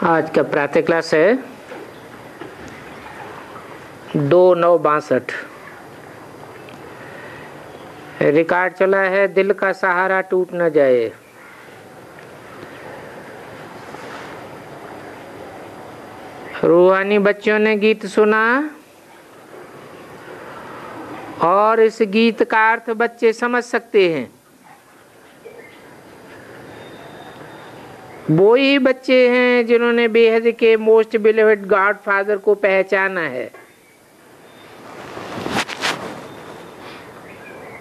आज का प्रातः क्लास है 2/9/62। रिकॉर्ड चला है दिल का सहारा टूट न जाए। रूहानी बच्चों ने गीत सुना और इस गीत का अर्थ बच्चे समझ सकते हैं। वो ही बच्चे हैं जिन्होंने बेहद के मोस्ट बिलीव्ड गॉड फादर को पहचाना है।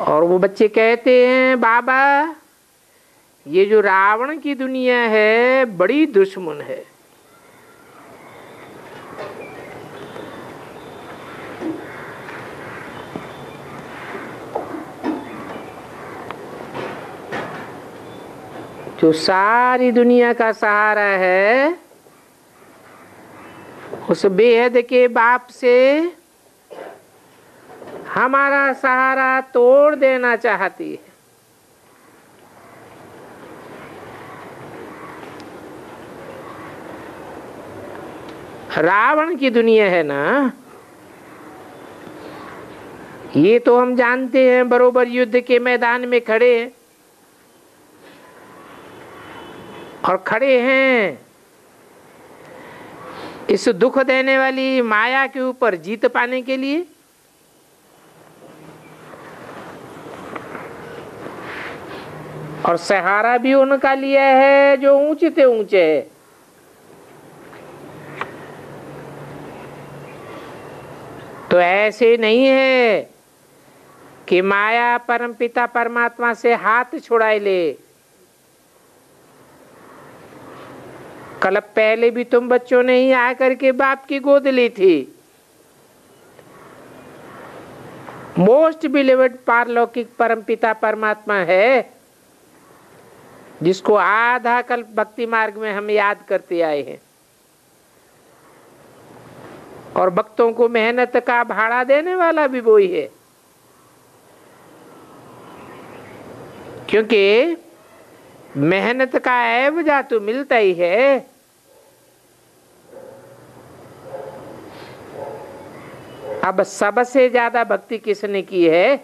और वो बच्चे कहते हैं, बाबा ये जो रावण की दुनिया है बड़ी दुश्मन है। जो सारी दुनिया का सहारा है उस बेहद के बाप से हमारा सहारा तोड़ देना चाहती है। रावण की दुनिया है ना, ये तो हम जानते हैं। बरोबर युद्ध के मैदान में खड़े हैं और खड़े हैं इस दुख देने वाली माया के ऊपर जीत पाने के लिए। और सहारा भी उनका लिया है जो ऊंचे से ऊंचे है। तो ऐसे नहीं है कि माया परमपिता परमात्मा से हाथ छुड़ाए ले। कल पहले भी तुम बच्चों ने ही आकर के बाप की गोद ली थी। मोस्ट बिलीव्ड पारलौकिक परमपिता परमात्मा है जिसको आधा कल्प भक्ति मार्ग में हम याद करते आए हैं और भक्तों को मेहनत का भाड़ा देने वाला भी वही है। क्योंकि मेहनत का एवजा तो मिलता ही है। अब सबसे ज्यादा भक्ति किसने की है?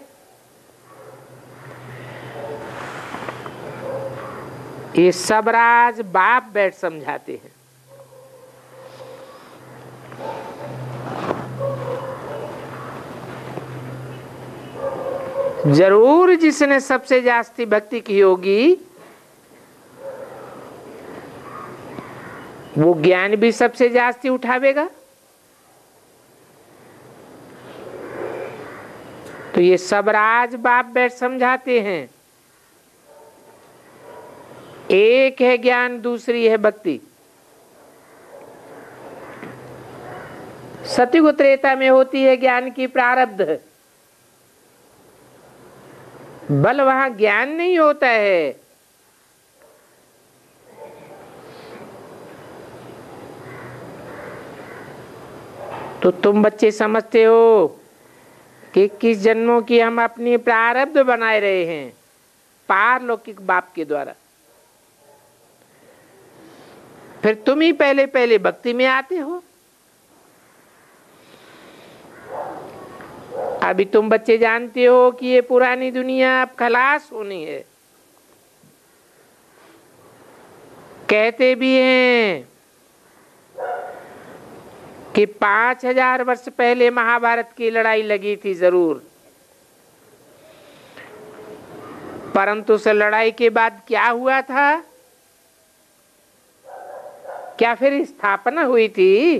ये सबराज बाप बैठ समझाते हैं। जरूर जिसने सबसे जास्ती भक्ति की होगी वो ज्ञान भी सबसे जास्ती उठावेगा। तो ये सबराज बाप बैठ समझाते हैं। एक है ज्ञान, दूसरी है भक्ति। सतयुग त्रेता में होती है ज्ञान की प्रारब्ध, बल वहां ज्ञान नहीं होता है। तो तुम बच्चे समझते हो कि किस जन्मों की हम अपनी प्रारब्ध बनाए रहे हैं पारलौकिक बाप के द्वारा। फिर तुम ही पहले पहले भक्ति में आते हो। अभी तुम बच्चे जानते हो कि ये पुरानी दुनिया अब खलास होनी है। कहते भी हैं कि 5000 वर्ष पहले महाभारत की लड़ाई लगी थी जरूर, परंतु उस लड़ाई के बाद क्या हुआ था? क्या फिर स्थापना हुई थी?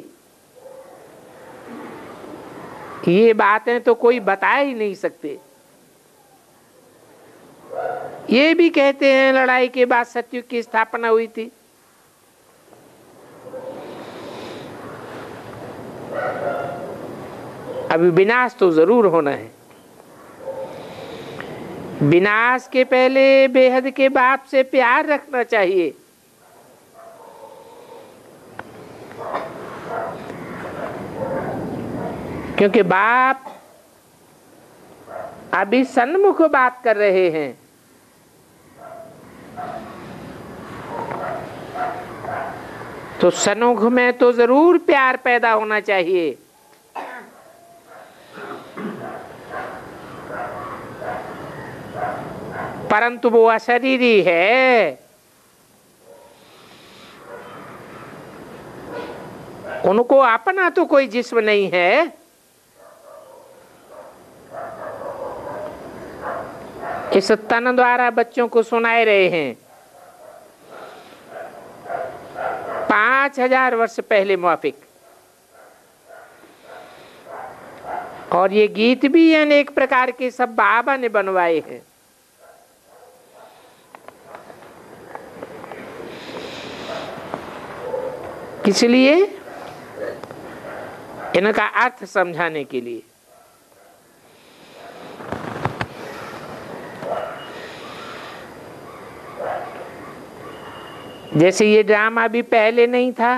ये बातें तो कोई बता ही नहीं सकते। ये भी कहते हैं लड़ाई के बाद सतयुग की स्थापना हुई थी। अभी विनाश तो जरूर होना है। विनाश के पहले बेहद के बाप से प्यार रखना चाहिए। क्योंकि बाप अभी सन्मुख बात कर रहे हैं। तो सनोख में तो जरूर प्यार पैदा होना चाहिए, परंतु वो अशरीरी है। उनको अपना तो कोई जिस्म नहीं है। इस तन द्वारा बच्चों को सुनाए रहे हैं 5000 वर्ष पहले मौफिक, और ये गीत भी अनेक प्रकार के सब बाबा ने बनवाए हैं। इसलिए इनका अर्थ समझाने के लिए। जैसे ये ड्रामा भी पहले नहीं था,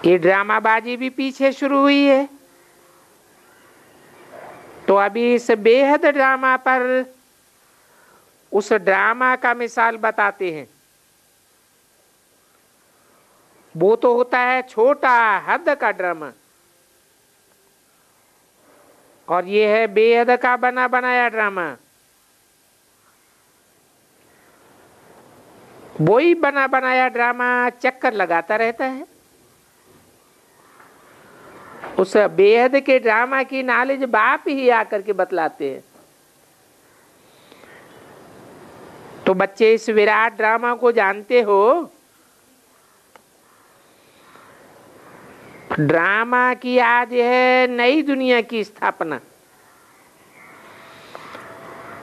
ये ड्रामाबाजी भी पीछे शुरू हुई है। तो अभी इस बेहद ड्रामा पर उस ड्रामा का मिसाल बताते हैं। वो तो होता है छोटा हद का ड्रामा, और ये है बेहद का बना बनाया ड्रामा। वही बना बनाया ड्रामा चक्कर लगाता रहता है। उस बेहद के ड्रामा की नॉलेज बाप ही आकर के बतलाते हैं। तो बच्चे इस विराट ड्रामा को जानते हो। ड्रामा की आज है नई दुनिया की स्थापना,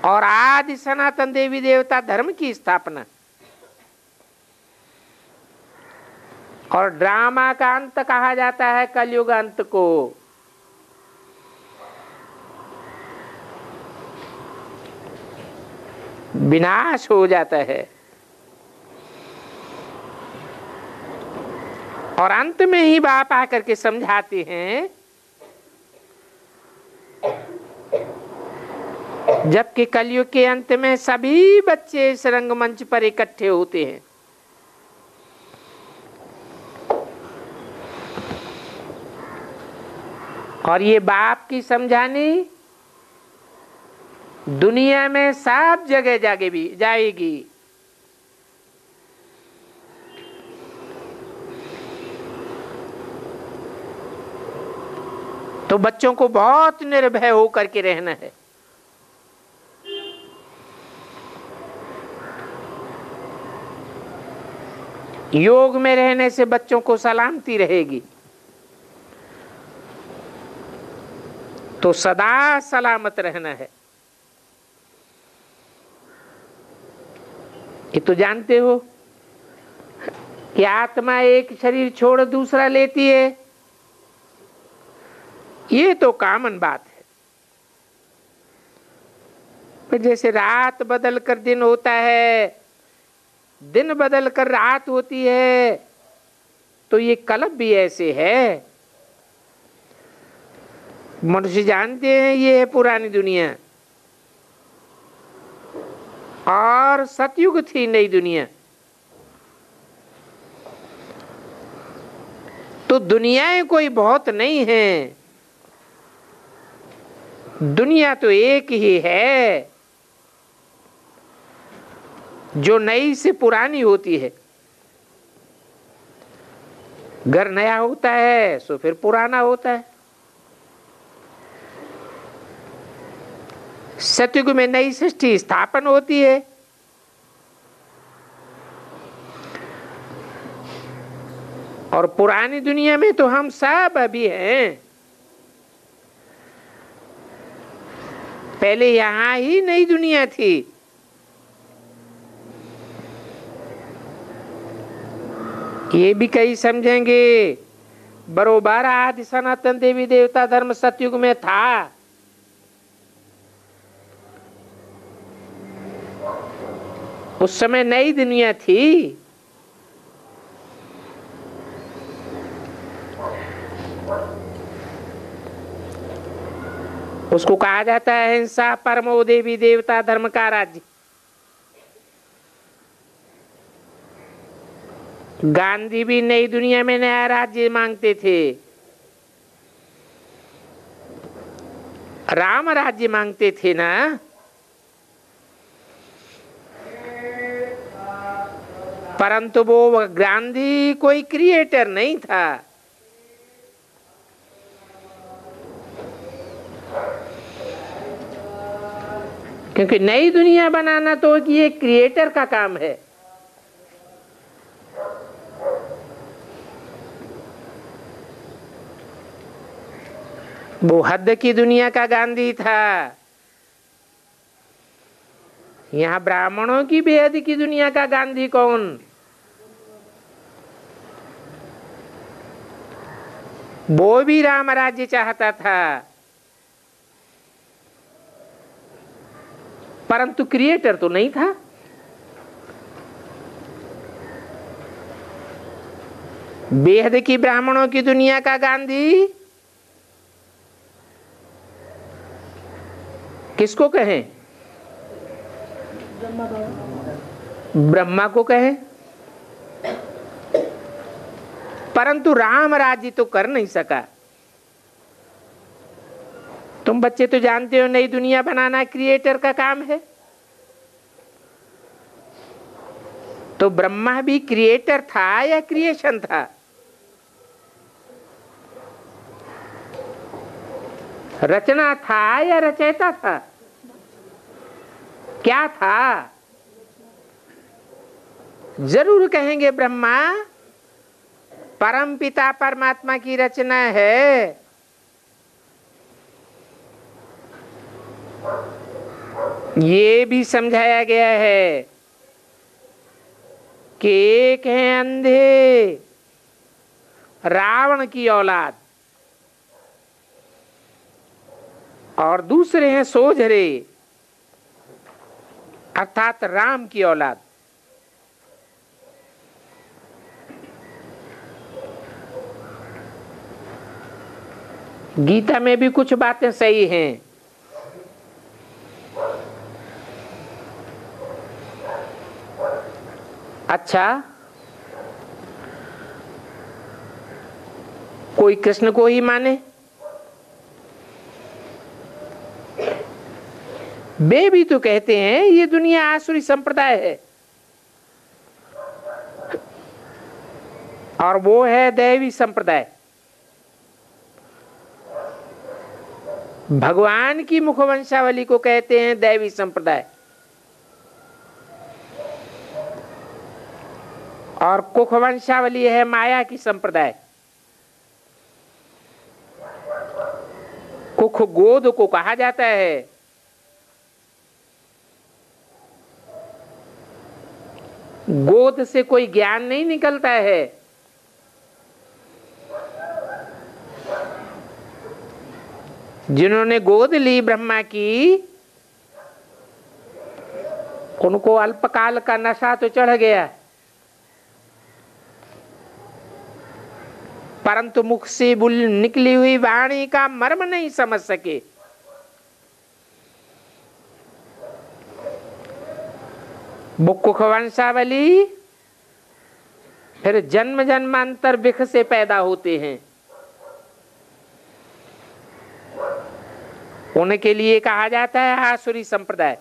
और आज सनातन देवी देवता धर्म की स्थापना। और ड्रामा का अंत कहा जाता है कलयुग अंत को। विनाश हो जाता है, और अंत में ही बाप आकर के समझाते हैं, जबकि कलयुग के अंत में सभी बच्चे इस रंगमंच पर इकट्ठे होते हैं। और ये बाप की समझानी दुनिया में सब जगह जागे भी जाएगी। तो बच्चों को बहुत निर्भय होकर के रहना है। योग में रहने से बच्चों को सलामती रहेगी, तो सदा सलामत रहना है। ये तो जानते हो कि आत्मा एक शरीर छोड़ दूसरा लेती है, ये तो कॉमन बात है। फिर जैसे रात बदल कर दिन होता है, दिन बदल कर रात होती है, तो ये कल्प भी ऐसे है। मनुष्य जानते हैं ये है पुरानी दुनिया, और सतयुग थी नई दुनिया। तो दुनियाएं कोई बहुत नहीं है, दुनिया तो एक ही है जो नई से पुरानी होती है। घर नया होता है सो फिर पुराना होता है। सतयुग में नई सृष्टि स्थापन होती है, और पुरानी दुनिया में तो हम सब अभी हैं। पहले यहां ही नई दुनिया थी। ये भी कई समझेंगे बरोबर आदि सनातन देवी देवता धर्म सतयुग में था। उस समय नई दुनिया थी। उसको कहा जाता है हिंसा परमो देवी देवता धर्म का राज्य। गांधी भी नई दुनिया में नया राज्य मांगते थे, राम राज्य मांगते थे ना। परंतु वो गांधी कोई क्रिएटर नहीं था। क्योंकि नई दुनिया बनाना तो ये क्रिएटर का काम है। वो हद की दुनिया का गांधी था। यहाँ ब्राह्मणों की बेहद की दुनिया का गांधी कौन? वो भी राम राज्य चाहता था, परंतु क्रिएटर तो नहीं था। बेहद की ब्राह्मणों की दुनिया का गांधी किसको कहें? ब्रह्मा को कहें। परंतु राम राज्य तो कर नहीं सका। तुम बच्चे तो जानते हो नई दुनिया बनाना क्रिएटर का काम है। तो ब्रह्मा भी क्रिएटर था या क्रिएशन था? रचना था या रचयिता था? क्या था? जरूर कहेंगे ब्रह्मा परम पिता परमात्मा की रचना है। ये भी समझाया गया है कि एक है अंधे रावण की औलाद और दूसरे हैं सोझरे अर्थात राम की औलाद। गीता में भी कुछ बातें सही हैं। अच्छा, कोई कृष्ण को ही माने, वे भी तो कहते हैं ये दुनिया आसुरी संप्रदाय है और वो है दैवी संप्रदाय। भगवान की मुखवंशावली को कहते हैं दैवी संप्रदाय और कुखवंशावली है माया की संप्रदाय। कुख गोद को कहा जाता है। गोद से कोई ज्ञान नहीं निकलता है। जिन्होंने गोद ली ब्रह्मा की, उनको अल्पकाल का नशा तो चढ़ गया, परंतु मुख से निकली हुई वाणी का मर्म नहीं समझ सके। मुख वंशावली फिर जन्म जन्मांतर बिख से पैदा होते हैं। उनके लिए कहा जाता है आसुरी संप्रदाय।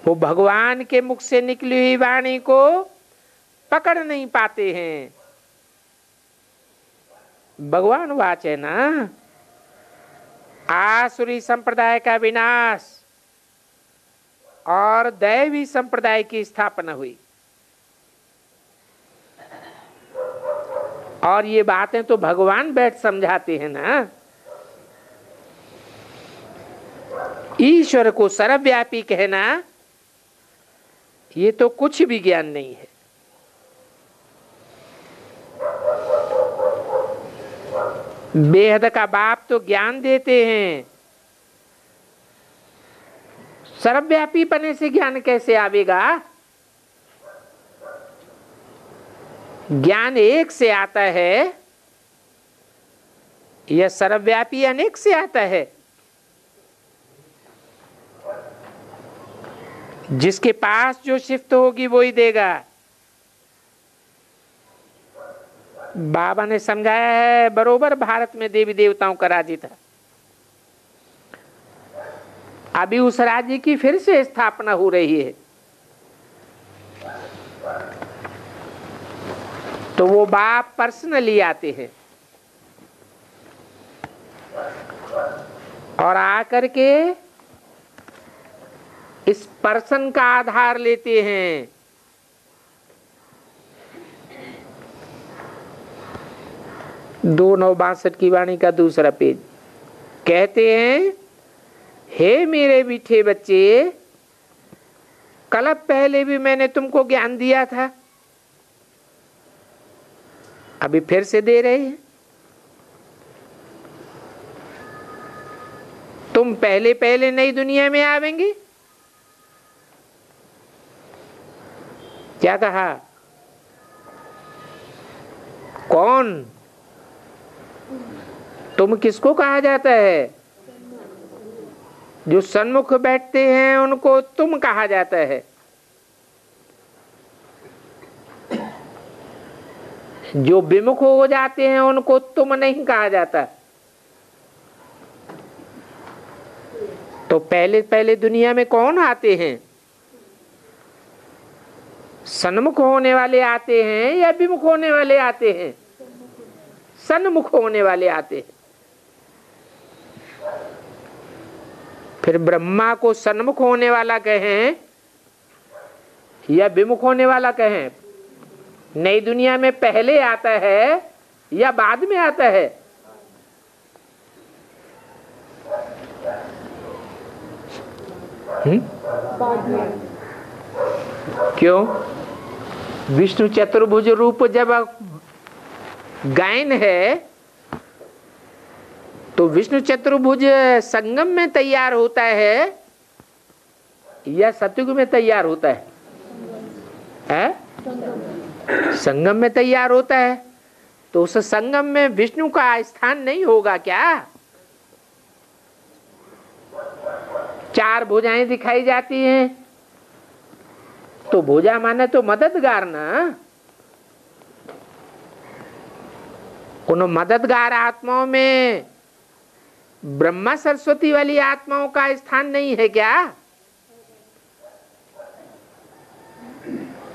वो भगवान के मुख से निकली हुई वाणी को पकड़ नहीं पाते हैं। भगवान वाच है ना, आसुरी संप्रदाय का विनाश और दैवी संप्रदाय की स्थापना हुई। और ये बातें तो भगवान बैठ समझाते हैं ना। ईश्वर को सर्वव्यापी कहना ये तो कुछ भी ज्ञान नहीं है। बेहद का बाप तो ज्ञान देते हैं। सर्वव्यापी पने से ज्ञान कैसे आवेगा? ज्ञान एक से आता है यह सर्वव्यापी अनेक से आता है। जिसके पास जो शिफ्ट होगी वो ही देगा। बाबा ने समझाया है बरोबर, भारत में देवी देवताओं का राज्य था, अभी उस राज्य की फिर से स्थापना हो रही है। तो वो बाप पर्सनली आते हैं और आकर के इस पर्सन का आधार लेते हैं। दो 962 की वाणी का दूसरा पेज। कहते हैं, हे मेरे मीठे बच्चे, कल पहले भी मैंने तुमको ज्ञान दिया था, अभी फिर से दे रहे हैं। तुम पहले पहले नई दुनिया में आवेंगे। क्या कहा? कौन? तुम किसको कहा जाता है? जो सन्मुख बैठते हैं उनको तुम कहा जाता है। जो विमुख हो जाते हैं उनको तुम नहीं कहा जाता। तो पहले पहले दुनिया में कौन आते हैं? सन्मुख होने वाले आते हैं या विमुख होने वाले आते हैं? सन्मुख होने वाले आते हैं। फिर ब्रह्मा को सन्मुख होने वाला कहें या विमुख होने वाला कहें? नई दुनिया में पहले आता है या बाद में आता है? बाद में। क्यों? विष्णु चतुर्भुज रूप जब गायन है तो विष्णु चतुर्भुज संगम में तैयार होता है या सतयुग में तैयार होता है? संगम में तैयार होता है। तो उस संगम में विष्णु का स्थान नहीं होगा क्या? चार भुजाएं दिखाई जाती हैं, तो भुजा माने तो मददगार ना। उन मददगार आत्माओं में ब्रह्मा सरस्वती वाली आत्माओं का स्थान नहीं है क्या?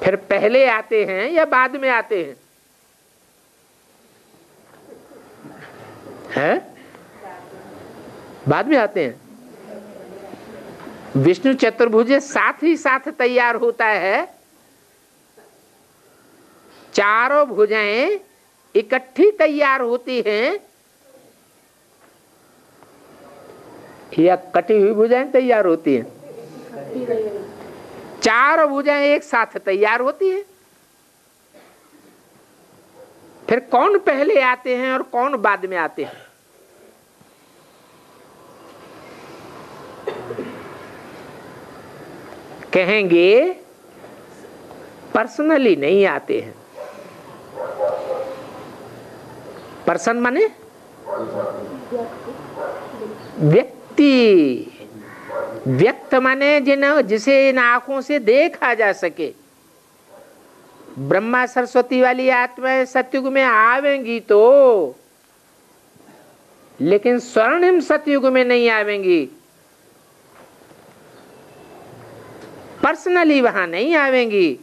फिर पहले आते हैं या बाद में आते हैं? हैं? बाद में आते हैं। विष्णु चतुर्भुज साथ ही साथ तैयार होता है। चारों भुजाएं इकट्ठी तैयार होती हैं या कटी हुई भुजाएं तैयार होती हैं? चारों भुजाएं एक साथ तैयार होती हैं। फिर कौन पहले आते हैं और कौन बाद में आते हैं? कहेंगे पर्सनली नहीं आते हैं। पर्सन माने व्यक्ति, व्यक्त माने जिसे इन आंखों से देखा जा सके। ब्रह्मा सरस्वती वाली आत्माएं सतयुग में आवेंगी तो, लेकिन स्वर्णिम सतयुग में नहीं आवेंगी। पर्सनली वहां नहीं आवेंगी।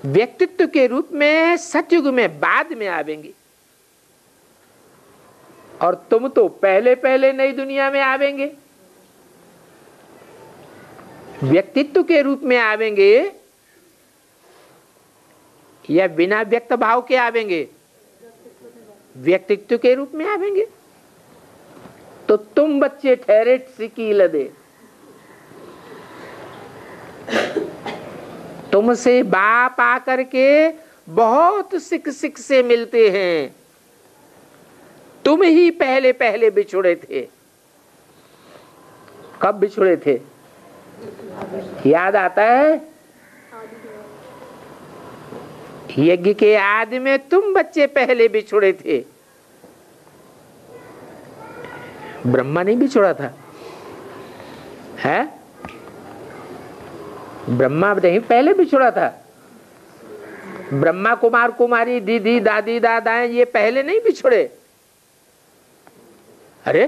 व्यक्तित्व के रूप में सतयुग में बाद में आवेंगी। और तुम तो पहले पहले नई दुनिया में आवेंगे। व्यक्तित्व के रूप में आवेंगे या बिना व्यक्त भाव के आवेंगे? व्यक्तित्व के रूप में आवेंगे। तो तुम बच्चे ठहरे सिकील दे। तुमसे बाप आकर के बहुत सिक सिक से मिलते हैं। तुम ही पहले पहले बिछुड़े थे। कब बिछुड़े थे? याद आता है? यज्ञ के आदि में तुम बच्चे पहले बिछुड़े थे। ब्रह्मा नहीं बिछुड़ा था, है? ब्रह्मा नहीं पहले बिछड़ा था? ब्रह्मा कुमार कुमारी दीदी दादी दादाएं ये पहले नहीं बिछड़े? अरे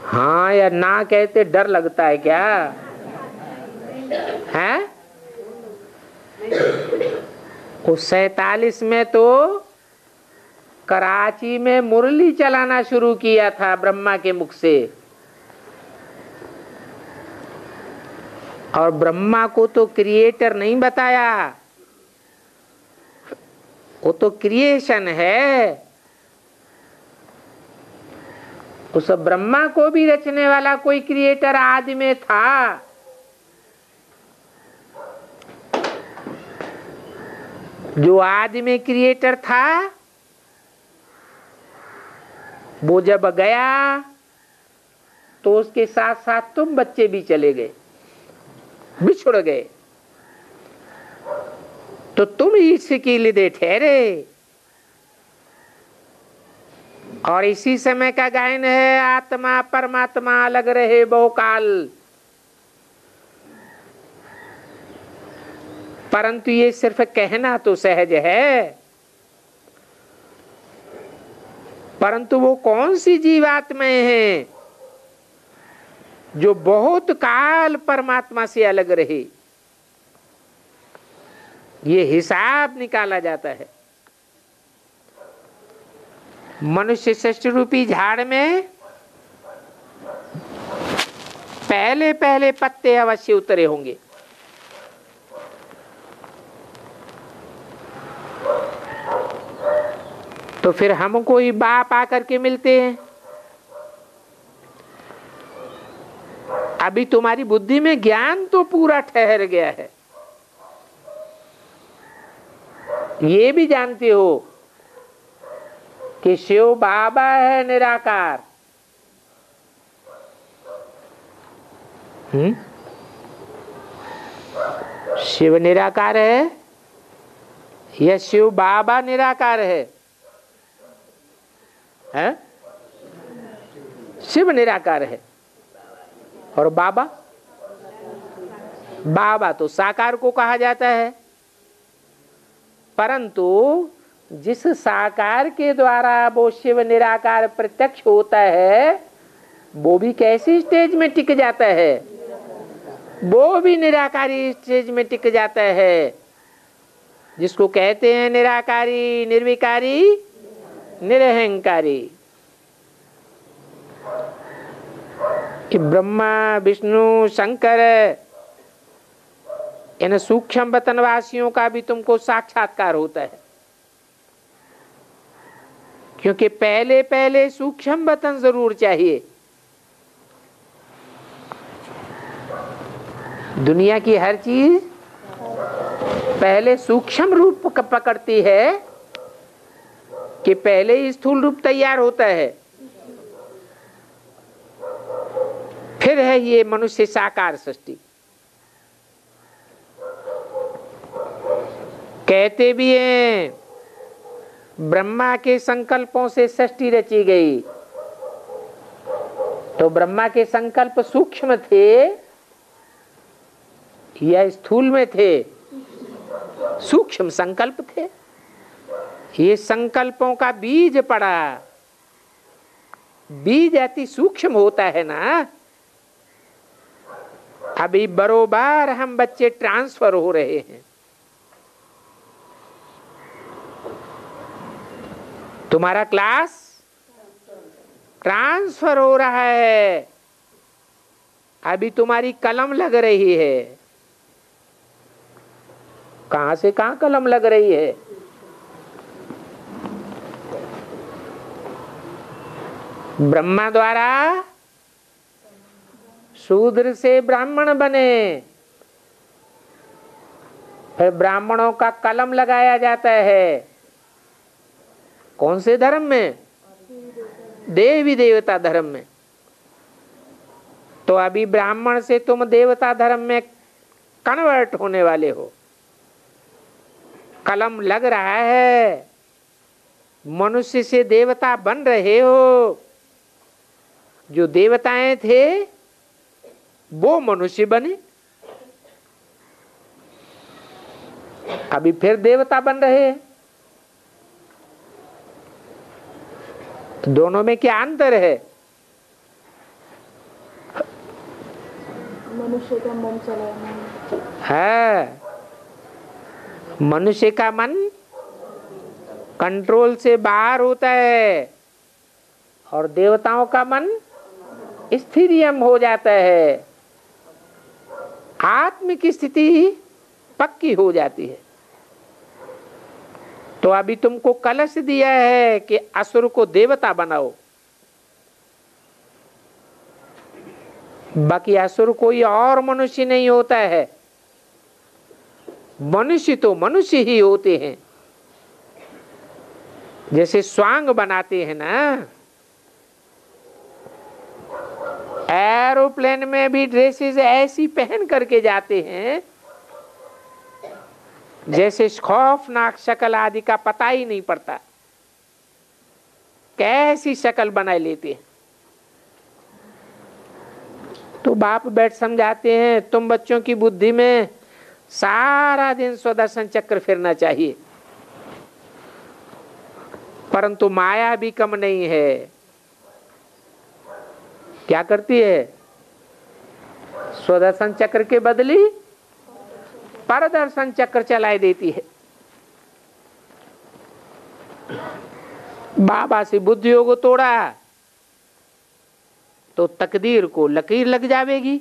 हाँ या ना कहते डर लगता है क्या है? उस 47 में तो कराची में मुरली चलाना शुरू किया था ब्रह्मा के मुख से। और ब्रह्मा को तो क्रिएटर नहीं बताया, वो तो क्रिएशन है। उस ब्रह्मा को भी रचने वाला कोई क्रिएटर आदि में था। जो आदि में क्रिएटर था वो जब गया तो उसके साथ साथ तुम बच्चे भी चले गए, बिछुड़ गए। तो तुम इसके लिए ठहरे। और इसी समय का गायन है, आत्मा परमात्मा अलग रहे बहुकाल। परंतु ये सिर्फ कहना तो सहज है, परंतु वो कौन सी जीवात्माएं हैं जो बहुत काल परमात्मा से अलग रहे? ये हिसाब निकाला जाता है। मनुष्य सृष्टि रूपी झाड़ में पहले पहले पत्ते अवश्य उतरे होंगे। तो फिर हमको ही बाप आकर के मिलते हैं। अभी तुम्हारी बुद्धि में ज्ञान तो पूरा ठहर गया है, ये भी जानते हो कि शिव बाबा है निराकार। शिव निराकार है या शिव बाबा निराकार है? हैं? शिव निराकार है और बाबा, बाबा तो साकार को कहा जाता है। परंतु जिस साकार के द्वारा वो शिव निराकार प्रत्यक्ष होता है वो भी कैसी स्टेज में टिक जाता है? वो भी निराकारी स्टेज में टिक जाता है, जिसको कहते हैं निराकारी, निर्विकारी, निरहंकारी। कि ब्रह्मा विष्णु शंकर इन सूक्ष्म वतनवासियों का भी तुमको साक्षात्कार होता है, क्योंकि पहले पहले सूक्ष्म वतन जरूर चाहिए। दुनिया की हर चीज पहले सूक्ष्म रूप पकड़ती है कि पहले ही स्थूल रूप तैयार होता है। फिर है ये मनुष्य साकार सृष्टि। कहते भी हैं ब्रह्मा के संकल्पों से सृष्टि रची गई। तो ब्रह्मा के संकल्प सूक्ष्म थे या स्थूल में थे? सूक्ष्म संकल्प थे। ये संकल्पों का बीज पड़ा। बीज अति सूक्ष्म होता है ना। अभी बरोबर हम बच्चे ट्रांसफर हो रहे हैं। तुम्हारा क्लास ट्रांसफर हो रहा है। अभी तुम्हारी कलम लग रही है। कहां से कहां कलम लग रही है? ब्रह्मा द्वारा शूद्र से ब्राह्मण बने, फिर ब्राह्मणों का कलम लगाया जाता है। कौन से धर्म में? देवी देवता धर्म में। तो अभी ब्राह्मण से तुम देवता धर्म में कन्वर्ट होने वाले हो। कलम लग रहा है, मनुष्य से देवता बन रहे हो। जो देवताएं थे वो मनुष्य बने, अभी फिर देवता बन रहे हैं। तो दोनों में क्या अंतर है? मनुष्य का मन चलाना है, मनुष्य का मन कंट्रोल से बाहर होता है और देवताओं का मन स्थिरियम हो जाता है, आत्मिक स्थिति पक्की हो जाती है। तो अभी तुमको कलश दिया है कि असुर को देवता बनाओ, बाकी असुर कोई और मनुष्य नहीं होता है, मनुष्य तो मनुष्य ही होते हैं। जैसे स्वांग बनाते हैं ना, एरोप्लेन में भी ड्रेसेस ऐसी पहन करके जाते हैं जैसे खौफनाक शक्ल आदि का पता ही नहीं पड़ता, कैसी शक्ल बना लेते हैं। तो बाप बैठ समझाते हैं तुम बच्चों की बुद्धि में सारा दिन स्वदर्शन चक्र फिरना चाहिए, परंतु माया भी कम नहीं है। क्या करती है? स्वदर्शन चक्र के बदली परदर्शन चक्र चलाई देती है। बाबा से बुद्धियों को तोड़ा तो तकदीर को लकीर लग जाएगी।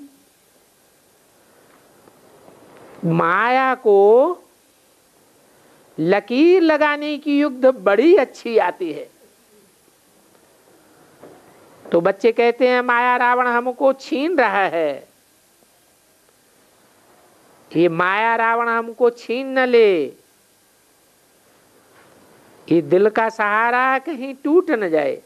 माया को लकीर लगाने की युद्ध बड़ी अच्छी आती है। तो बच्चे कहते हैं माया रावण हमको छीन रहा है, ये माया रावण हमको छीन न ले, ये दिल का सहारा कहीं टूट न जाए।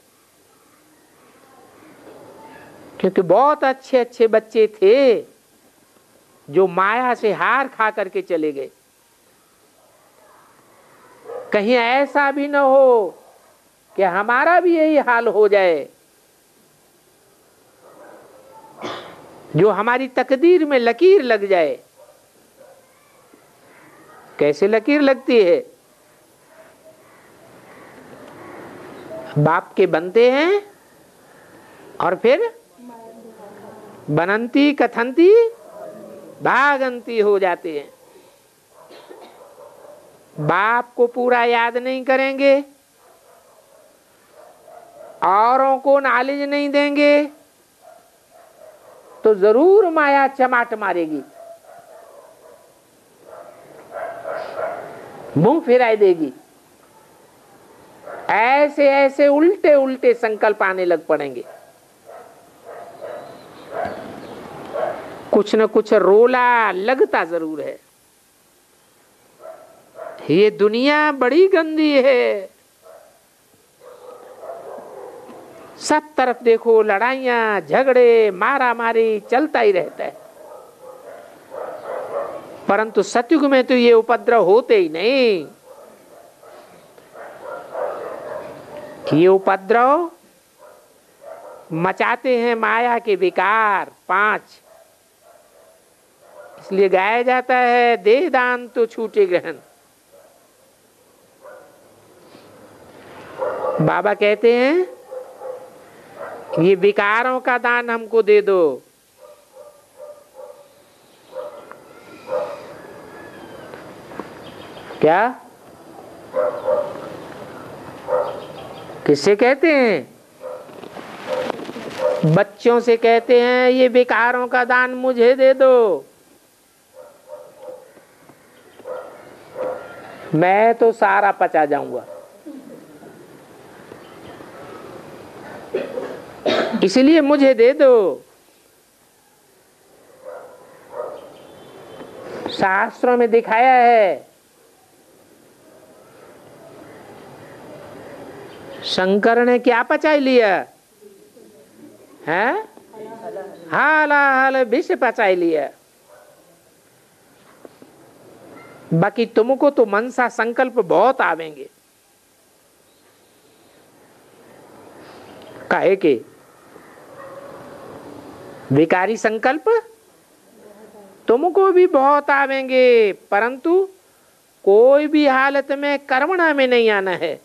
क्योंकि बहुत अच्छे अच्छे बच्चे थे जो माया से हार खा करके चले गए। कहीं ऐसा भी न हो कि हमारा भी यही हाल हो जाए, जो हमारी तकदीर में लकीर लग जाए। कैसे लकीर लगती है? बाप के बनते हैं और फिर बनंती कथंती भागंती हो जाते हैं। बाप को पूरा याद नहीं करेंगे, औरों को नॉलेज नहीं देंगे, तो जरूर माया चमाट मारेगी, मुंह फिराई देगी। ऐसे ऐसे उल्टे उल्टे संकल्प आने लग पड़ेंगे। कुछ न कुछ रोला लगता जरूर है। ये दुनिया बड़ी गंदी है, सब तरफ देखो लड़ाइयां झगड़े मारा मारी चलता ही रहता है। परंतु सतयुग में तो ये उपद्रव होते ही नहीं। ये उपद्रव मचाते हैं माया के विकार 5। इसलिए गाया जाता है देह दान तो छूटे ग्रहण। बाबा कहते हैं ये विकारों का दान हमको दे दो। क्या? किससे कहते हैं? बच्चों से कहते हैं ये विकारों का दान मुझे दे दो, मैं तो सारा पचा जाऊंगा। इसलिए मुझे दे दो। शास्त्रों में दिखाया है शंकर ने क्या पचा लिया है? हाल विष पचा लिया। बाकी तुमको तो मनसा संकल्प बहुत आवेंगे। काहे के विकारी संकल्प तुमको भी बहुत आवेंगे, परंतु कोई भी हालत में कर्मणा में नहीं आना है,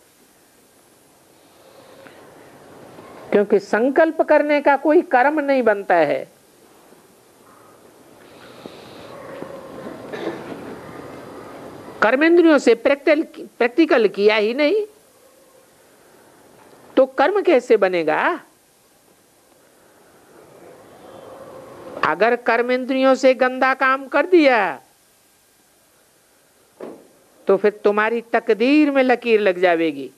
क्योंकि संकल्प करने का कोई कर्म नहीं बनता है। कर्मेंद्रियों से प्रैक्टिकल किया ही नहीं तो कर्म कैसे बनेगा? अगर कर्मेंद्रियों से गंदा काम कर दिया तो फिर तुम्हारी तकदीर में लकीर लग जाएगी।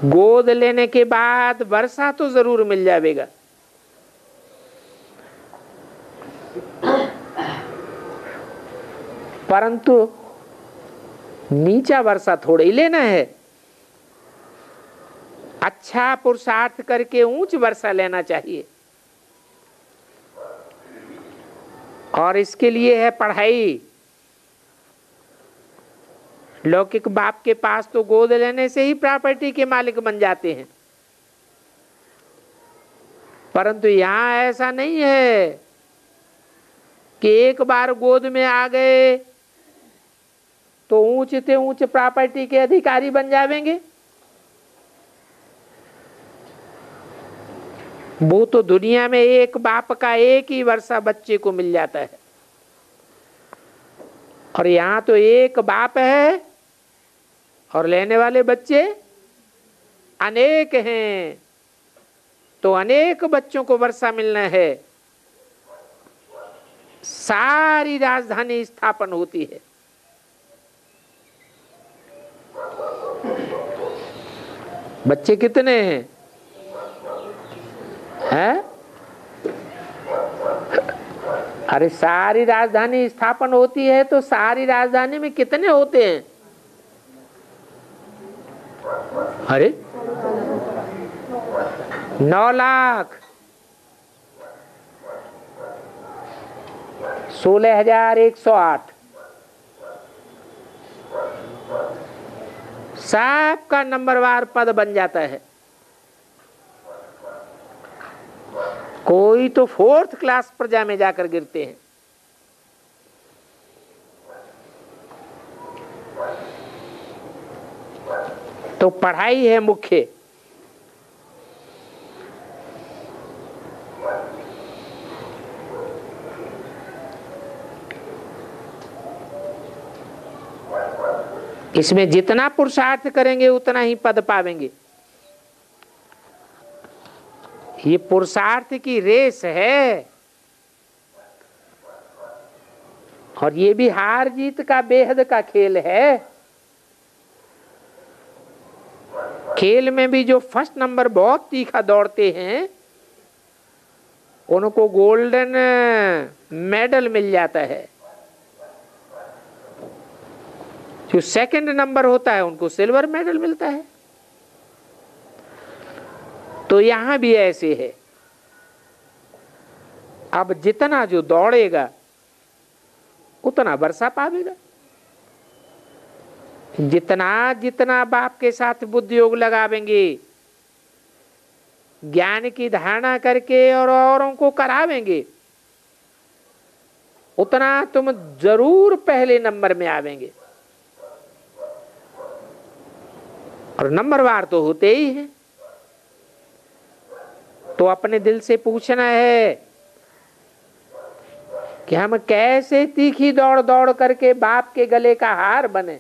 गोद लेने के बाद वर्षा तो जरूर मिल जाएगा, परंतु नीचा वर्षा थोड़ा ही लेना है। अच्छा पुरुषार्थ करके ऊंच वर्षा लेना चाहिए, और इसके लिए है पढ़ाई। लौकिक बाप के पास तो गोद लेने से ही प्रॉपर्टी के मालिक बन जाते हैं, परंतु यहां ऐसा नहीं है कि एक बार गोद में आ गए तो ऊंच से ऊंच प्रॉपर्टी के अधिकारी बन जाएंगे। वो तो दुनिया में एक बाप का एक ही वर्षा बच्चे को मिल जाता है, और यहां तो एक बाप है और लेने वाले बच्चे अनेक हैं, तो अनेक बच्चों को वर्षा मिलना है। सारी राजधानी स्थापन होती है। बच्चे कितने हैं? हैं? अरे सारी राजधानी स्थापन होती है तो सारी राजधानी में कितने होते हैं? अरे 9 लाख 16,108 सबका नंबरवार पद बन जाता है। कोई तो 4th क्लास प्रजा में जाकर गिरते हैं। तो पढ़ाई है मुख्य। इसमें जितना पुरुषार्थ करेंगे उतना ही पद पावेंगे। ये पुरुषार्थ की रेस है, और ये भी हार जीत का बेहद का खेल है। खेल में भी जो फर्स्ट नंबर बहुत तीखा दौड़ते हैं उनको गोल्डन मेडल मिल जाता है, जो सेकंड नंबर होता है उनको सिल्वर मेडल मिलता है। तो यहां भी ऐसे है। अब जितना जो दौड़ेगा उतना वर्षा पावेगा। जितना जितना बाप के साथ बुद्धि योग लगावेंगे, ज्ञान की धारणा करके और औरों को करावेंगे, उतना तुम जरूर पहले नंबर में आवेंगे। और नंबरवार तो होते ही हैं। तो अपने दिल से पूछना है कि हम कैसे तीखी दौड़ दौड़ करके बाप के गले का हार बने।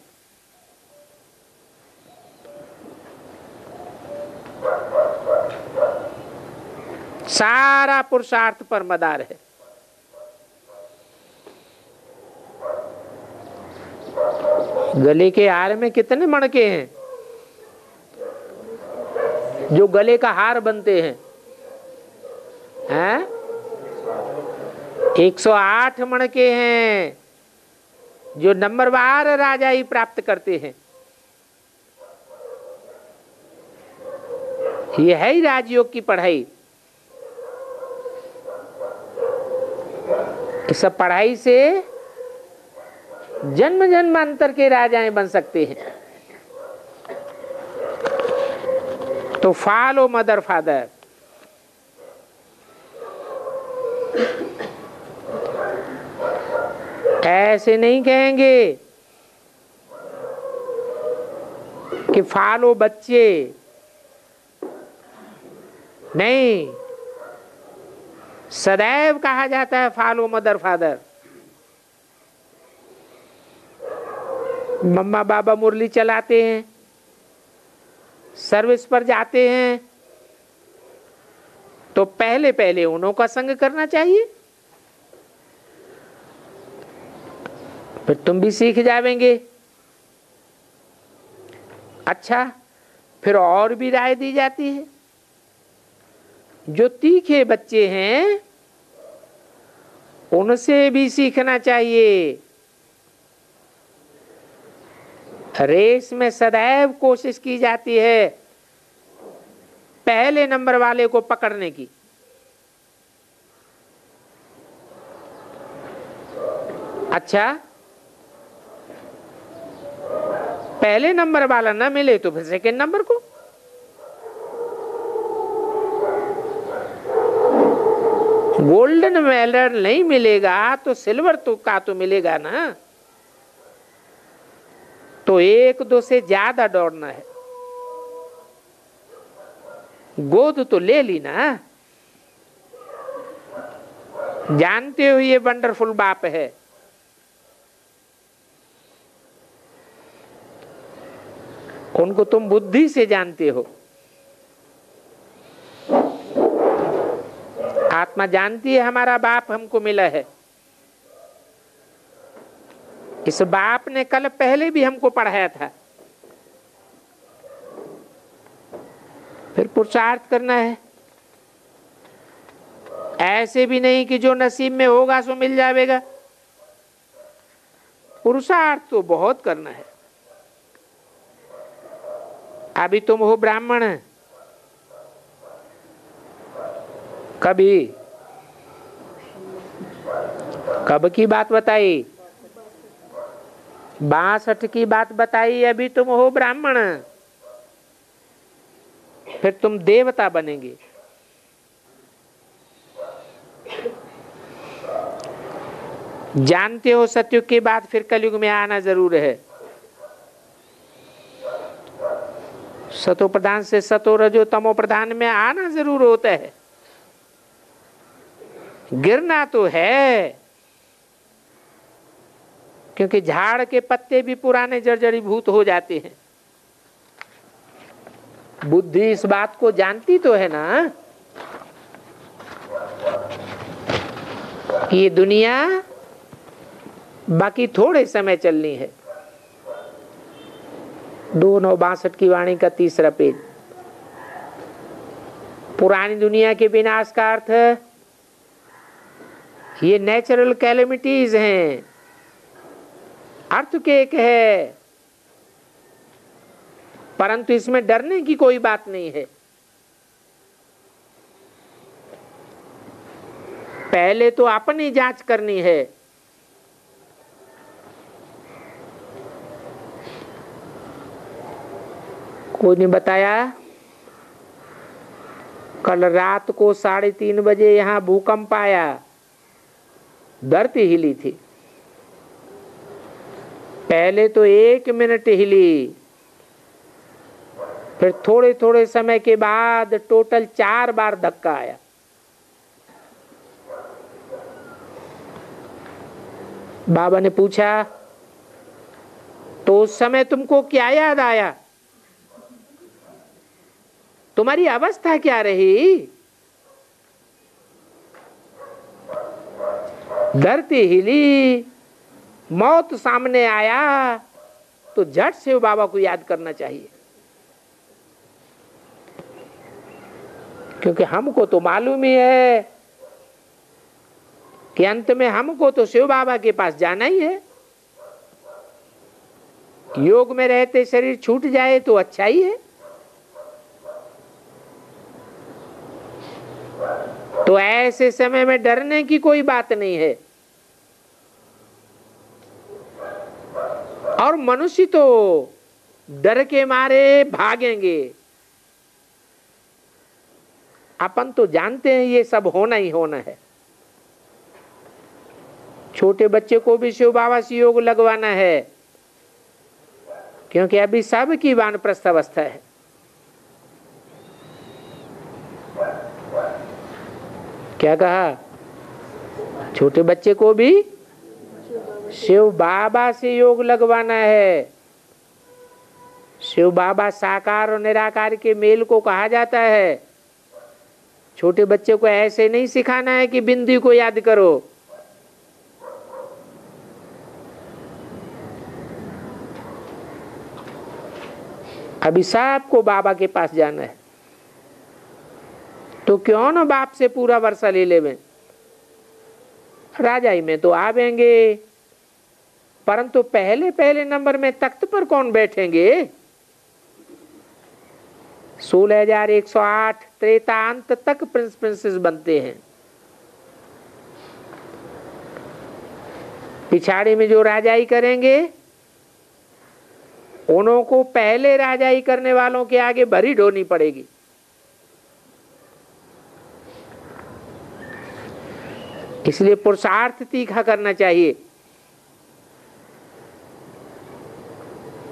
सारा पुरुषार्थ पर मदार है। गले के हार में कितने मणके हैं जो गले का हार बनते हैं? 108 मणके हैं जो नंबरवार राजाई प्राप्त करते हैं। ये है ही राजयोग की पढ़ाई। इस पढ़ाई से जन्म जन्मांतर के राजाएं बन सकते हैं। तो फॉलो मदर फादर। ऐसे नहीं कहेंगे कि फॉलो बच्चे, नहीं, सदैव कहा जाता है फॉलो मदर फादर। मम्मा बाबा मुरली चलाते हैं, सर्विस पर जाते हैं, तो पहले पहले उन्हों का संग करना चाहिए, फिर तुम भी सीख जावेंगे। अच्छा, फिर और भी राय दी जाती है, जो तीखे बच्चे हैं उनसे भी सीखना चाहिए। रेस में सदैव कोशिश की जाती है पहले नंबर वाले को पकड़ने की। अच्छा, पहले नंबर वाला ना मिले तो फिर सेकंड नंबर को। गोल्डन मेडल नहीं मिलेगा तो सिल्वर तो मिलेगा ना। तो एक दो से ज्यादा दौड़ना है, गोद तो ले ली ना। जानते हो ये वंडरफुल बाप है। उनको तुम बुद्धि से जानते हो, आत्मा जानती है हमारा बाप हमको मिला है। इस बाप ने कल पहले भी हमको पढ़ाया था। फिर पुरुषार्थ करना है, ऐसे भी नहीं कि जो नसीब में होगा सो मिल जाएगा। पुरुषार्थ तो बहुत करना है। अभी तुम हो ब्राह्मण, कभी कब की बात बताई? 62 की बात बताई। अभी तुम हो ब्राह्मण, फिर तुम देवता बनेंगे। जानते हो सतयुग के बाद फिर कलयुग में आना जरूर है। सतो प्रधान से सतो रजो तमो प्रधान में आना जरूर होता है। गिरना तो है, क्योंकि झाड़ के पत्ते भी पुराने जर्जरीभूत हो जाते हैं। बुद्धि इस बात को जानती तो है ना कि ये दुनिया बाकी थोड़े समय चलनी है। 2/9/62 की वाणी का 3रा पेज। पुरानी दुनिया के विनाश का अर्थ है ये नेचुरल कैलेमिटीज हैं, अर्थ के एक है, परंतु इसमें डरने की कोई बात नहीं है। पहले तो अपनी जांच करनी है। कोई ने बताया कल रात को 3:30 बजे यहां भूकंप आया, धरती हिली थी। पहले तो 1 मिनट हिली, फिर थोड़े थोड़े समय के बाद टोटल 4 बार धक्का आया। बाबा ने पूछा तो उस समय तुमको क्या याद आया? तुम्हारी अवस्था क्या रही? धरती हिली, मौत सामने आया, तो झट से बाबा को याद करना चाहिए। क्योंकि हमको तो मालूम ही है कि अंत में हमको तो शिव बाबा के पास जाना ही है। योग में रहते शरीर छूट जाए तो अच्छा ही है। तो ऐसे समय में डरने की कोई बात नहीं है। और मनुष्य तो डर के मारे भागेंगे, अपन तो जानते हैं ये सब होना ही होना है। छोटे बच्चे को भी शिव बाबा से योग लगवाना है, क्योंकि अभी सब की वानप्रस्थ अवस्था है। क्या कहा? छोटे बच्चे को भी शिव बाबा से योग लगवाना है। शिव बाबा साकार और निराकार के मेल को कहा जाता है। छोटे बच्चे को ऐसे नहीं सिखाना है कि बिंदी को याद करो। अभी सबको बाबा के पास जाना है, तो क्यों ना बाप से पूरा वर्षा ले लेवें। राजाई में तो आवेंगे, परंतु पहले पहले नंबर में तख्त पर कौन बैठेंगे? 16,108 त्रेतांत तक प्रिंस प्रिंसेस बनते हैं। पिछाड़ी में जो राजाई करेंगे उन्हों को पहले राजाई करने वालों के आगे भरी ढोनी पड़ेगी। इसलिए पुरुषार्थ तीखा करना चाहिए।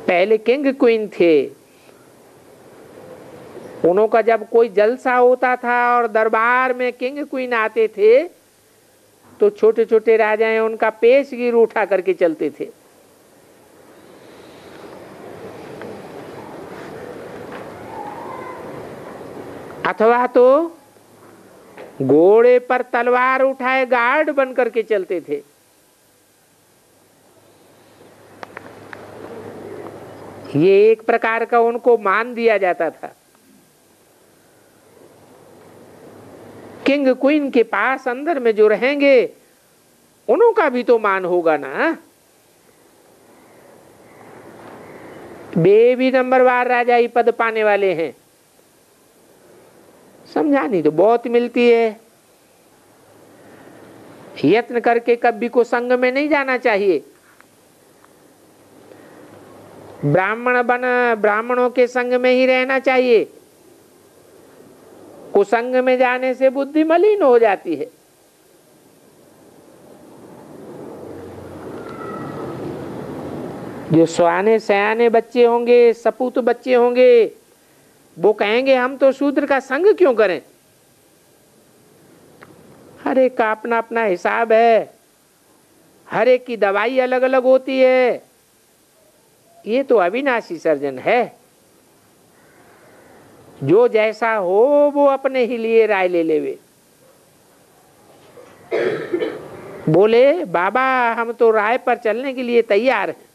पहले किंग क्वीन थे, उन्हों का जब कोई जलसा होता था और दरबार में किंग क्वीन आते थे तो छोटे छोटे राजाएं उनका पेशगीर उठा करके चलते थे। अथवा तो घोड़े पर तलवार उठाए गार्ड बन करके चलते थे। ये एक प्रकार का उनको मान दिया जाता था। किंग क्वीन के पास अंदर में जो रहेंगे उन्हों का भी तो मान होगा ना। बेबी नंबरवार राजाई पद पाने वाले हैं। समझानी तो बहुत मिलती है। यत्न करके कभी को संग में नहीं जाना चाहिए। ब्राह्मण बना, ब्राह्मणों के संग में ही रहना चाहिए। कुसंग में जाने से बुद्धि मलिन हो जाती है। जो सयाने सयाने बच्चे होंगे, सपूत बच्चे होंगे, वो कहेंगे हम तो शूद्र का संग क्यों करें। हर एक का अपना अपना हिसाब है, हर एक की दवाई अलग अलग होती है। ये तो अविनाशी सर्जन है। जो जैसा हो वो अपने ही लिए राय ले लेवे। बोले बाबा हम तो राय पर चलने के लिए तैयार हैं।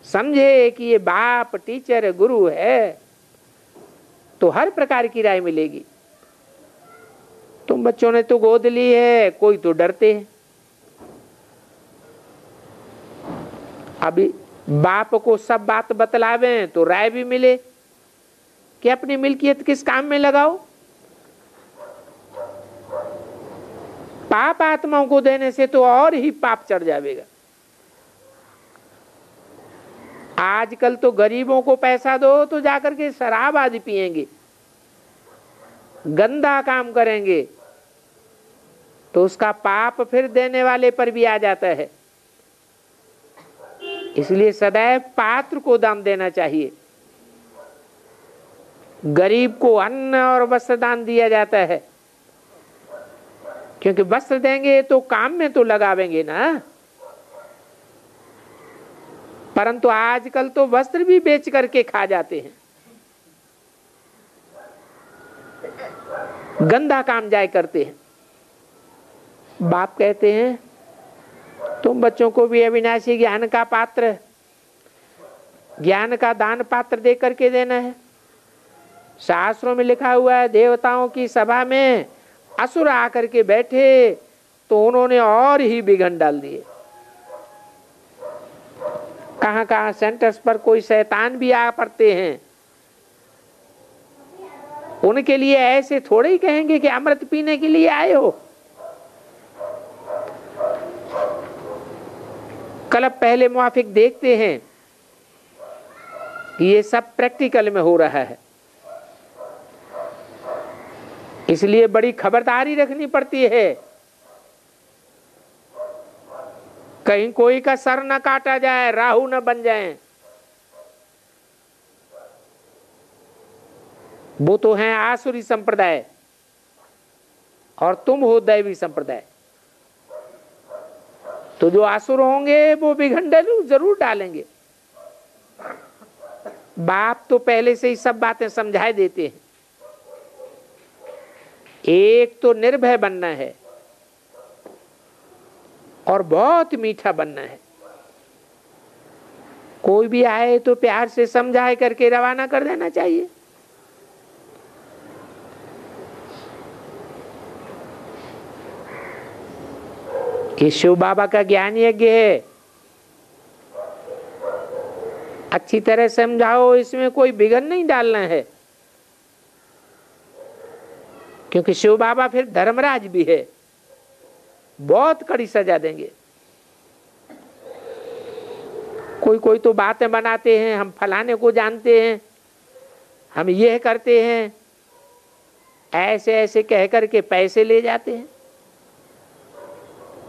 समझे कि ये बाप टीचर गुरु है तो हर प्रकार की राय मिलेगी। तुम बच्चों ने तो गोद ली है, कोई तो डरते हैं। अभी बाप को सब बात बतलावे तो राय भी मिले कि अपनी मिल्कियत किस काम में लगाओ। पाप आत्माओं को देने से तो और ही पाप चढ़ जाएगा। आजकल तो गरीबों को पैसा दो तो जाकर के शराब आदि पिएंगे, गंदा काम करेंगे, तो उसका पाप फिर देने वाले पर भी आ जाता है। इसलिए सदैव पात्र को दान देना चाहिए। गरीब को अन्न और वस्त्र दान दिया जाता है, क्योंकि वस्त्र देंगे तो काम में तो लगावेंगे ना। परंतु आजकल तो वस्त्र भी बेच करके खा जाते हैं, गंदा काम जाय करते हैं। बाप कहते हैं तुम बच्चों को भी अविनाशी ज्ञान का पात्र, ज्ञान का दान पात्र दे करके देना है। शास्त्रों में लिखा हुआ है देवताओं की सभा में असुर आकर के बैठे तो उन्होंने और ही बिघन डाल दिए। कहां कहां सेंटर्स पर कोई शैतान भी आ पड़ते हैं। उनके लिए ऐसे थोड़े ही कहेंगे कि अमृत पीने के लिए आए हो। कल पहले मुआफिक देखते हैं कि ये सब प्रैक्टिकल में हो रहा है। इसलिए बड़ी खबरदारी रखनी पड़ती है, कहीं कोई का सर न काटा जाए, राहु न बन जाए। वो तो हैं आसुरी संप्रदाय और तुम हो दैवी संप्रदाय। तो जो आसुर होंगे वो विघन जरूर डालेंगे। बाप तो पहले से ही सब बातें समझाए देते हैं। एक तो निर्भय बनना है और बहुत मीठा बनना है। कोई भी आए तो प्यार से समझाए करके रवाना कर देना चाहिए। ये शिव बाबा का ज्ञान यज्ञ है, अच्छी तरह समझाओ, इसमें कोई बिघन नहीं डालना है। क्योंकि शिव बाबा फिर धर्मराज भी है, बहुत कड़ी सजा देंगे। कोई कोई तो बातें बनाते हैं, हम फलाने को जानते हैं, हम यह करते हैं, ऐसे ऐसे कह करके पैसे ले जाते हैं।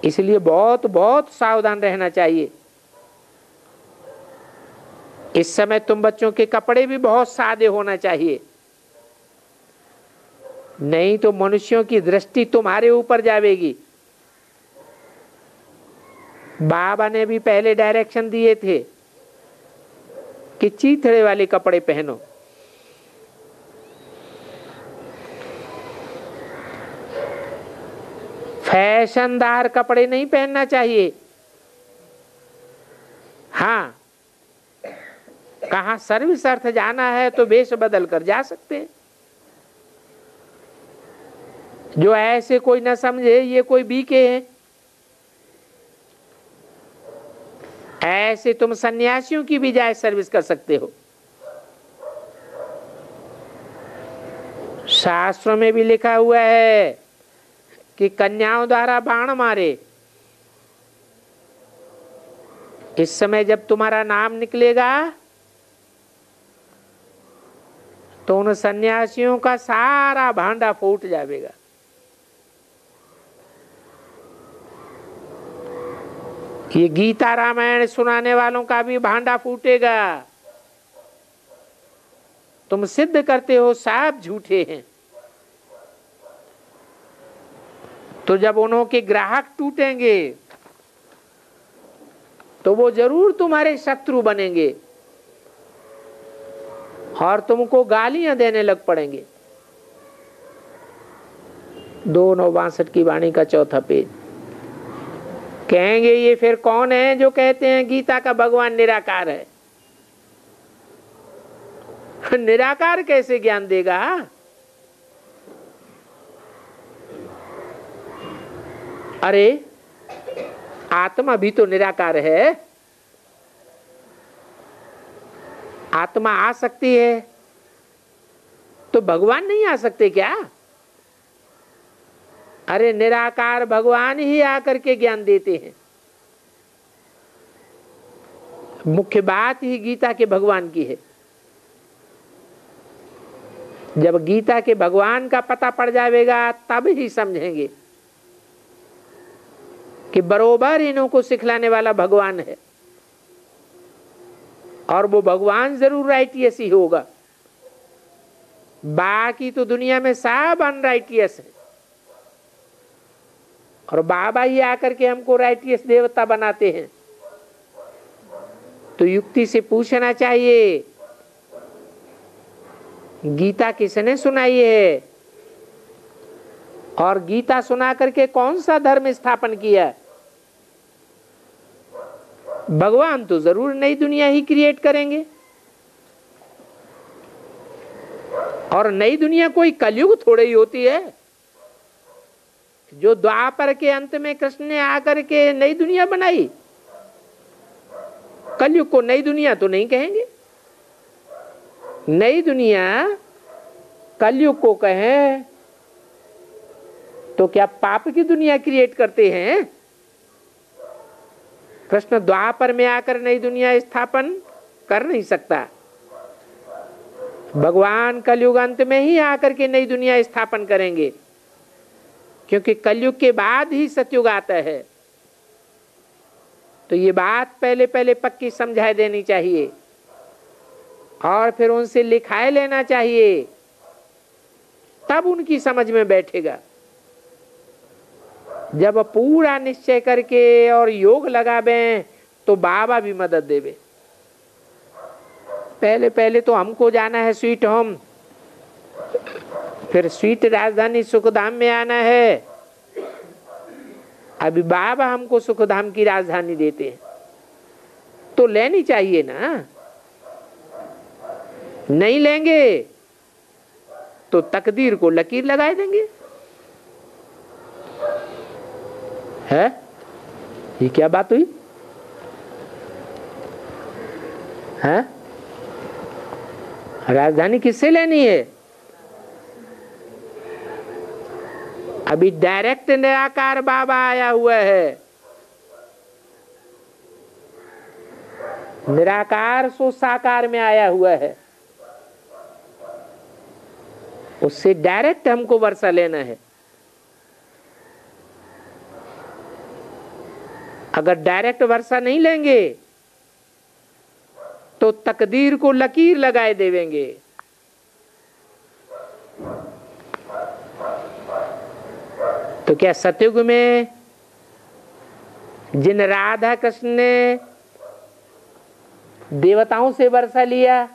इसलिए बहुत बहुत सावधान रहना चाहिए। इस समय तुम बच्चों के कपड़े भी बहुत सादे होना चाहिए, नहीं तो मनुष्यों की दृष्टि तुम्हारे ऊपर जाएगी। बाबा ने भी पहले डायरेक्शन दिए थे कि चीथड़े वाले कपड़े पहनो। फैशनदार कपड़े नहीं पहनना चाहिए। हाँ, कहाँ सर्विस अर्थ जाना है तो वेश बदल कर जा सकते हैं। जो ऐसे कोई न समझे ये कोई बीके हैं, ऐसे तुम सन्यासियों की भी जाए सर्विस कर सकते हो। शास्त्रों में भी लिखा हुआ है कि कन्याओं द्वारा बाण मारे। इस समय जब तुम्हारा नाम निकलेगा तो उन सन्यासियों का सारा भांडा फूट जाएगा। ये गीता रामायण सुनाने वालों का भी भांडा फूटेगा। तुम सिद्ध करते हो सब झूठे हैं, तो जब उन्हों के ग्राहक टूटेंगे तो वो जरूर तुम्हारे शत्रु बनेंगे और तुमको गालियां देने लग पड़ेंगे। 2/9/62 की वाणी का 4था पेज। कहेंगे ये फिर कौन है जो कहते हैं गीता का भगवान निराकार है? निराकार कैसे ज्ञान देगा? अरे आत्मा भी तो निराकार है। आत्मा आ सकती है तो भगवान नहीं आ सकते क्या? अरे निराकार भगवान ही आकर के ज्ञान देते हैं। मुख्य बात ही गीता के भगवान की है। जब गीता के भगवान का पता पड़ जाएगा तब ही समझेंगे कि बरोबर इन्हों को सिखलाने वाला भगवान है, और वो भगवान जरूर राइटियस ही होगा। बाकी तो दुनिया में सब अनराइटियस है, और बाबा ही आकर के हमको राइटियस देवता बनाते हैं। तो युक्ति से पूछना चाहिए गीता किसने सुनाई है, और गीता सुना करके कौन सा धर्म स्थापन किया? भगवान तो जरूर नई दुनिया ही क्रिएट करेंगे, और नई दुनिया कोई कलयुग थोड़ी ही होती है। जो द्वापर के अंत में कृष्ण ने आकर के नई दुनिया बनाई, कलयुग को नई दुनिया तो नहीं कहेंगे। नई दुनिया कलयुग को कहें तो क्या पाप की दुनिया क्रिएट करते हैं? कृष्ण द्वापर में आकर नई दुनिया स्थापन कर नहीं सकता। भगवान कलयुग अंत में ही आकर के नई दुनिया स्थापन करेंगे, क्योंकि कलयुग के बाद ही सतयुग आता है। तो ये बात पहले पहले पक्की समझा देनी चाहिए और फिर उनसे लिखाए लेना चाहिए, तब उनकी समझ में बैठेगा। जब पूरा निश्चय करके और योग लगावे तो बाबा भी मदद देवे। पहले पहले तो हमको जाना है स्वीट होम, फिर स्वीट राजधानी सुखधाम में आना है। अभी बाबा हमको सुखधाम की राजधानी देते हैं तो लेनी चाहिए ना। नहीं लेंगे तो तकदीर को लकीर लगाए देंगे। है ये क्या बात हुई है? राजधानी किससे लेनी है? अभी डायरेक्ट निराकार बाबा आया हुआ है। निराकार सो साकार में आया हुआ है, उससे डायरेक्ट हमको वर्षा लेना है। अगर डायरेक्ट वर्षा नहीं लेंगे तो तकदीर को लकीर लगाए देवेंगे। तो क्या सतयुग में जिन राधा कृष्ण ने देवताओं से वर्षा लिया,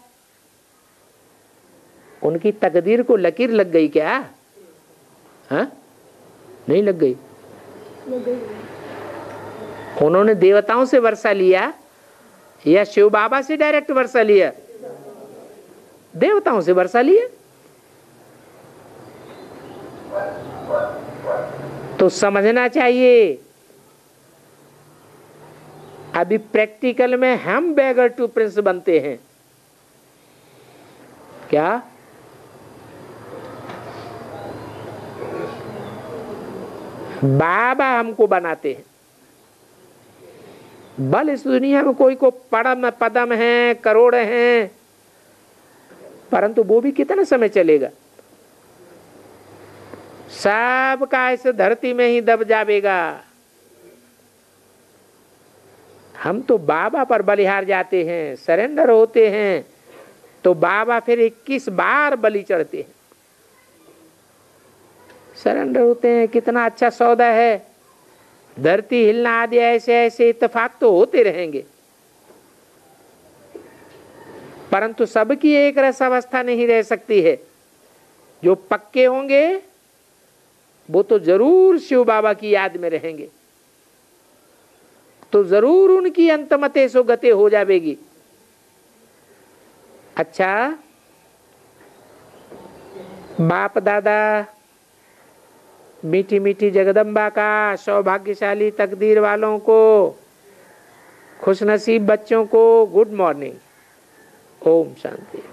उनकी तकदीर को लकीर लग गई क्या? हाँ, नहीं लग गई। उन्होंने देवताओं से वर्षा लिया या शिव बाबा से डायरेक्ट वर्षा लिया? देवताओं से वर्षा लिया। तो समझना चाहिए। अभी प्रैक्टिकल में हम बेगर टू प्रिंस बनते हैं क्या? बाबा हमको बनाते हैं। बल इस दुनिया में कोई को पड़म पदम है, करोड़ हैं, परंतु वो भी कितना समय चलेगा? सब का इस धरती में ही दब जाएगा। हम तो बाबा पर बलिहार जाते हैं, सरेंडर होते हैं, तो बाबा फिर 21 बार बलि चढ़ते हैं। सरेंडर होते हैं, कितना अच्छा सौदा है। धरती हिलना आदि ऐसे ऐसे इत्तेफाक तो होते रहेंगे, परंतु सबकी एक रस अवस्था नहीं रह सकती है। जो पक्के होंगे वो तो जरूर शिव बाबा की याद में रहेंगे, तो जरूर उनकी अंतमते सो गते हो जाएगी। अच्छा, बाप दादा मीठी मीठी जगदम्बा का सौभाग्यशाली तकदीर वालों को, खुशनसीब बच्चों को गुड मॉर्निंग। ओम शांति।